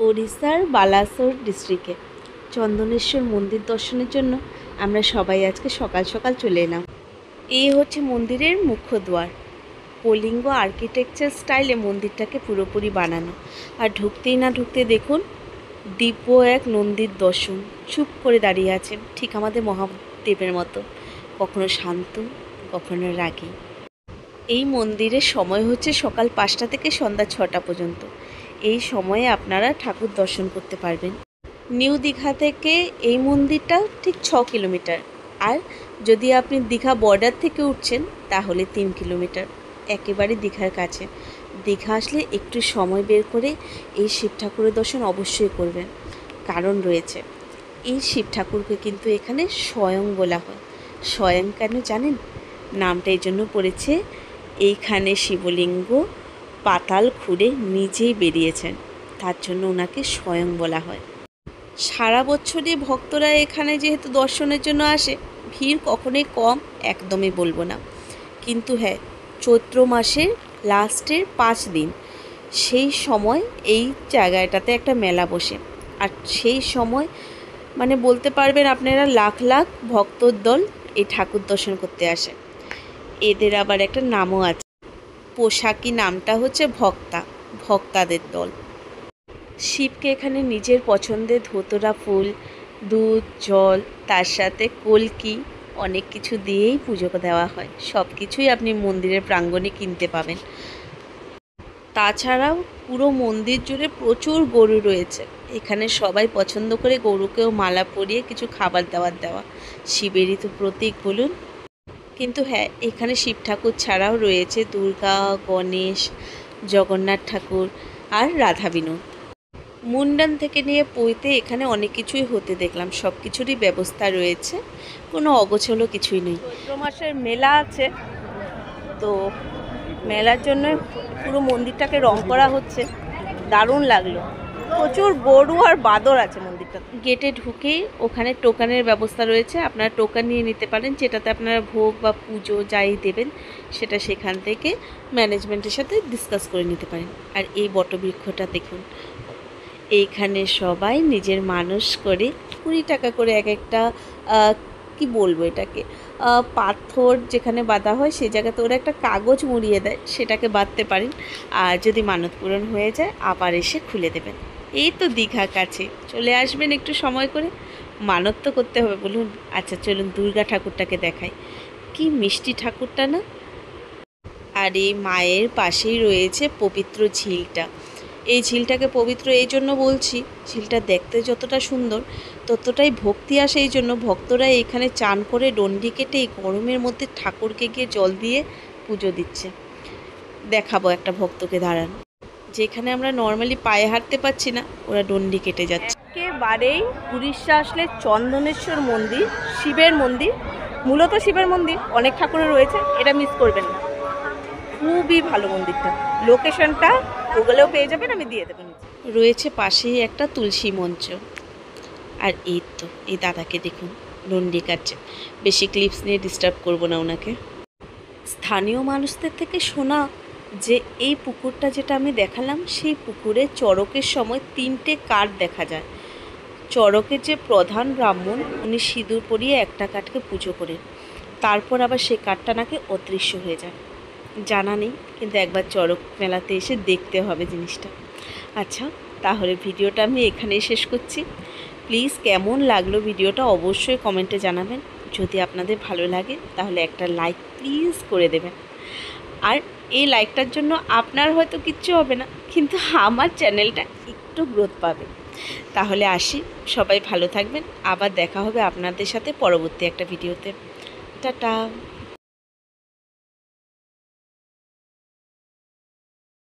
ওড়িশার বালাসোর ডিস্ট্রিক্টে চন্দনেশ্বর মন্দির দর্শনের জন্য আমরা সবাই আজকে সকাল সকাল চলে এলাম। এই হচ্ছে মন্দিরের মুখ্য দ্বার। কলিঙ্গ আর্কিটেকচার স্টাইলে মন্দিরটাকে পুরোপুরি বানানো। আর ঢুকতেই না ঢুকতে দেখুন দিব্য এক নন্দীর দর্শন। চুপ করে দাঁড়িয়ে আছে, ঠিক আমাদের মহাদেবের মতো, কখনো শান্ত কখনো রাগী। এই মন্দিরের সময় হচ্ছে সকাল 5টা থেকে সন্ধ্যা 6টা পর্যন্ত। এই সময়ে আপনারা ঠাকুর দর্শন করতে পারবেন। নিউ দীঘা থেকে এই মন্দিরটা ঠিক 6 কিলোমিটার, আর যদি আপনি দীঘা বর্ডার থেকে উঠছেন তাহলে 3 কিলোমিটার, একেবারে দীঘার কাছে। দীঘা আসলে একটু সময় বের করে এই শিব ঠাকুরের দর্শন অবশ্যই করবেন, কারণ রয়েছে। এই শিব ঠাকুরকে কিন্তু এখানে স্বয়ং বলা হয়। স্বয়ং কেন জানেন? নামটা এই জন্য পড়েছে, এইখানে শিবলিঙ্গ পাতাল খুঁড়ে নিজেই বেরিয়েছেন, তার জন্য ওনাকে স্বয়ং বলা হয়। সারা বছরই ভক্তরা এখানে যেহেতু দর্শনের জন্য আসে, ভিড় কখনোই কম একদমই বলবো না। কিন্তু হ্যাঁ, চৈত্র মাসের লাস্টের 5 দিন সেই সময় এই জায়গাটাতে একটা মেলা বসে, আর সেই সময় মানে বলতে পারবেন আপনারা লাখ লাখ ভক্তর দল এই ঠাকুর দর্শন করতে আসে। এদের আবার একটা নামও আছে, পোশাকি নামটা হচ্ছে ভক্তা, ভক্তাদের দল। শিবকে এখানে নিজের পছন্দের ধুতরা ফুল, দুধ, জল, তার সাথে কলকি অনেক কিছু দিয়েই পুজো দেওয়া হয়। সব কিছুই আপনি মন্দিরের প্রাঙ্গণে কিনতে পাবেন। তাছাড়াও পুরো মন্দির জুড়ে প্রচুর গরু রয়েছে। এখানে সবাই পছন্দ করে গরুকেও মালা পরিয়ে কিছু খাবার দাবার দেওয়া। শিবেরই তো প্রতীক বলুন। কিন্তু হ্যাঁ, এখানে শিব ঠাকুর ছাড়াও রয়েছে দুর্গা, গণেশ, জগন্নাথ ঠাকুর আর রাধা বিনোদ। মুন্ডান থেকে নিয়ে পইতে এখানে অনেক কিছুই হতে দেখলাম, সব কিছুরই ব্যবস্থা রয়েছে, কোনো অগোছালো কিছুই নেই। চৈত্র মাসের মেলা আছে, তো মেলার জন্য পুরো মন্দিরটাকে রং করা হচ্ছে, দারুণ লাগলো। প্রচুর গরু আর বাদর আছে মন্দিরটা। গেটে ঢুকেই ওখানে টোকানের ব্যবস্থা রয়েছে, আপনারা টোকান নিয়ে নিতে পারেন, যেটাতে আপনারা ভোগ বা পুজো যাই দেবেন সেটা সেখান থেকে ম্যানেজমেন্টের সাথে ডিসকাস করে নিতে পারেন। আর এই বটবৃক্ষটা দেখুন, এইখানে সবাই নিজের মানস করে 20 টাকা করে এক একটা কি বলবো এটাকে, পাথর যেখানে বাঁধা হয় সেই জায়গাতে ওরা একটা কাগজ মুড়িয়ে দেয়, সেটাকে বাঁধতে পারেন। আর যদি মানত পূরণ হয়ে যায় আবার এসে খুলে দেবেন। এই তো দীঘা কাছে, চলে আসবেন একটু সময় করে। মানত তো করতে হবে বলুন। আচ্ছা চলুন দুর্গা ঠাকুরটাকে দেখাই, কি মিষ্টি ঠাকুরটা না। আর এই মায়ের পাশেই রয়েছে পবিত্র ঝিলটা। এই ঝিলটাকে পবিত্র এই জন্য বলছি, ঝিলটা দেখতে যতটা সুন্দর ততটাই ভক্তি আসে, এই জন্য ভক্তরা এখানে চান করে ডন্ডি কেটে এই গরমের মধ্যে ঠাকুরকে গিয়ে জল দিয়ে পুজো দিচ্ছে। দেখাবো একটা ভক্তকে দাঁড়ানো, যেখানে আমরা নর্মালি পায়ে হাঁটতে পারছি না, ওরা ডন্ডি কেটে যাচ্ছে। একেবারেই উড়িষ্যা আসলে চন্দনেশ্বর মন্দির শিবের মন্দির, মূলত শিবের মন্দির, অনেক ঠাকুরের রয়েছে, এটা মিস করবেন না। খুবই ভালো মন্দিরটা, লোকেশনটা গুগলেও পেয়ে যাবেন, আমি দিয়ে দেবেন। রয়েছে পাশেই একটা তুলসী মঞ্চ। আর এই তো এই দাদাকে দেখুন ডন্ডি কাটছে। বেশি ক্লিপস নিয়ে ডিস্টার্ব করবো না ওনাকে। স্থানীয় মানুষদের থেকে শোনা যে এই পুকুরটা যেটা আমি দেখালাম, সেই পুকুরে চড়কের সময় 3টে কাঠ দেখা যায়। চড়কের যে প্রধান ব্রাহ্মণ, উনি সিঁদুর পরিয়ে একটা কাঠকে পুজো করেন, তারপর আবার সেই কাঠটা নাকি অদৃশ্য হয়ে যায়। জানা নেই, কিন্তু একবার চড়ক মেলাতে এসে দেখতে হবে জিনিসটা। আচ্ছা তাহলে ভিডিওটা আমি এখানেই শেষ করছি। প্লিজ কেমন লাগলো ভিডিওটা অবশ্যই কমেন্টে জানাবেন। যদি আপনাদের ভালো লাগে তাহলে একটা লাইক প্লিজ করে দেবেন। আর এই লাইকটার জন্য আপনার হয়তো কিচ্ছু হবে না, কিন্তু আমার চ্যানেলটা একটু গ্রোথ পাবে। তাহলে আসি, সবাই ভালো থাকবেন, আবার দেখা হবে আপনাদের সাথে পরবর্তী একটা ভিডিওতে। টাটা।